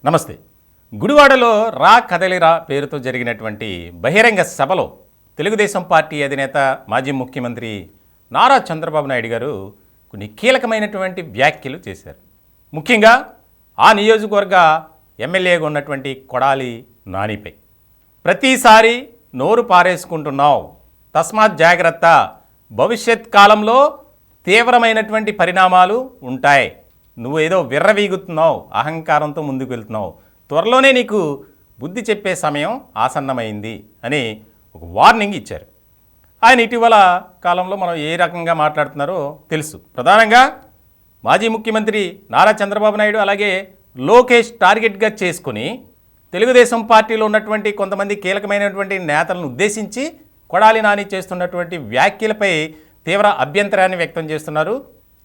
నమస్తే. గుడివాడలో రా కదలిరా పేరుతో జరిగినటువంటి బహిరంగ సభలో తెలుగుదేశం పార్టీ అధినేత మాజీ ముఖ్యమంత్రి నారా చంద్రబాబు నాయుడు గారు కొన్ని కీలకమైనటువంటి వ్యాఖ్యలు చేశారు. ముఖ్యంగా ఆ నియోజకవర్గ ఎమ్మెల్యేగా ఉన్నటువంటి కొడాలి నానిపై ప్రతిసారి నోరు పారేసుకుంటున్నావు, తస్మాత్ జాగ్రత్త, భవిష్యత్ కాలంలో తీవ్రమైనటువంటి పరిణామాలు ఉంటాయి, నువ్వు ఏదో విర్రవీగుతున్నావు, అహంకారంతో ముందుకు వెళ్తున్నావు, త్వరలోనే నీకు బుద్ధి చెప్పే సమయం ఆసన్నమైంది అని ఒక వార్నింగ్ ఇచ్చారు. ఆయన ఇటీవల కాలంలో మనం ఏ రకంగా మాట్లాడుతున్నారో తెలుసు. ప్రధానంగా మాజీ ముఖ్యమంత్రి నారా చంద్రబాబు నాయుడు అలాగే లోకేష్ టార్గెట్గా చేసుకుని తెలుగుదేశం పార్టీలో ఉన్నటువంటి కొంతమంది కీలకమైనటువంటి నేతలను ఉద్దేశించి కొడాలి నాని చేస్తున్నటువంటి వ్యాఖ్యలపై తీవ్ర అభ్యంతరాన్ని వ్యక్తం చేస్తున్నారు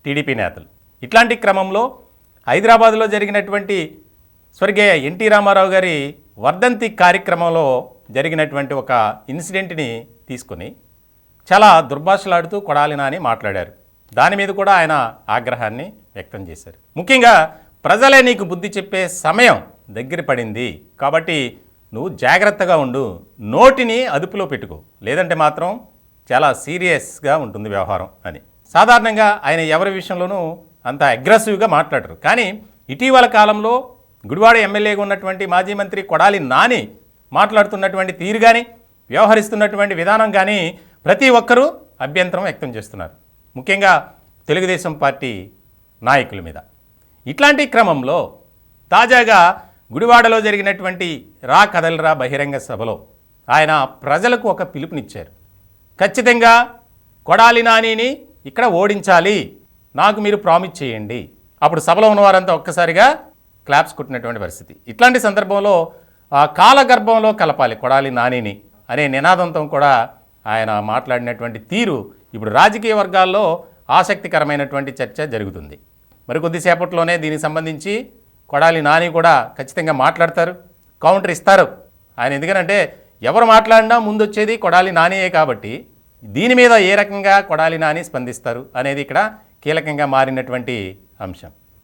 టీడీపీ నేతలు. ఇట్లాంటి క్రమంలో హైదరాబాదులో జరిగినటువంటి స్వర్గీయ ఎన్టీ రామారావు గారి వర్ధంతి కార్యక్రమంలో జరిగినటువంటి ఒక ఇన్సిడెంట్ని తీసుకొని చాలా దుర్భాషలాడుతూ కొడాలి నాని మాట్లాడారు. దాని మీద కూడా ఆయన ఆగ్రహాన్ని వ్యక్తం చేశారు. ముఖ్యంగా ప్రజలే నీకు బుద్ధి చెప్పే సమయం దగ్గర పడింది, కాబట్టి నువ్వు జాగ్రత్తగా ఉండు, నోటిని అదుపులో పెట్టుకో, లేదంటే మాత్రం చాలా సీరియస్గా ఉంటుంది వ్యవహారం అని. సాధారణంగా ఆయన ఎవరి విషయంలోనూ అంత అగ్రెసివ్గా మాట్లాడరు. కానీ ఇటీవల కాలంలో గుడివాడ ఎమ్మెల్యేగా ఉన్నటువంటి మాజీ మంత్రి కొడాలి నాని మాట్లాడుతున్నటువంటి తీరు కానీ వ్యవహరిస్తున్నటువంటి విధానం కానీ ప్రతి ఒక్కరూ అభ్యంతరం వ్యక్తం చేస్తున్నారు, ముఖ్యంగా తెలుగుదేశం పార్టీ నాయకుల మీద. ఇట్లాంటి క్రమంలో తాజాగా గుడివాడలో జరిగినటువంటి రా కదలిరా బహిరంగ సభలో ఆయన ప్రజలకు ఒక పిలుపునిచ్చారు. ఖచ్చితంగా కొడాలి నానిని ఇక్కడ ఓడించాలి, నాకు మీరు ప్రామిస్ చేయండి. అప్పుడు సభలో ఉన్నవారంతా ఒక్కసారిగా క్లాప్స్ కొట్టినటువంటి పరిస్థితి. ఇట్లాంటి సందర్భంలో కాలగర్భంలో కలపాలి కొడాలి నానిని అనే నినాదంతో కూడా ఆయన మాట్లాడినటువంటి తీరు ఇప్పుడు రాజకీయ వర్గాల్లో ఆసక్తికరమైనటువంటి చర్చ జరుగుతుంది. మరి కొద్దిసేపట్లోనే దీనికి సంబంధించి కొడాలి నాని కూడా ఖచ్చితంగా మాట్లాడతారు, కౌంటర్ ఇస్తారు ఆయన. ఎందుకంటే ఎవరు మాట్లాడినా ముందు వచ్చేది కొడాలి నానియే, కాబట్టి దీని మీద ఏ రకంగా కొడాలి నాని స్పందిస్తారు అనేది ఇక్కడ కీలకంగా మారినటువంటి అంశం.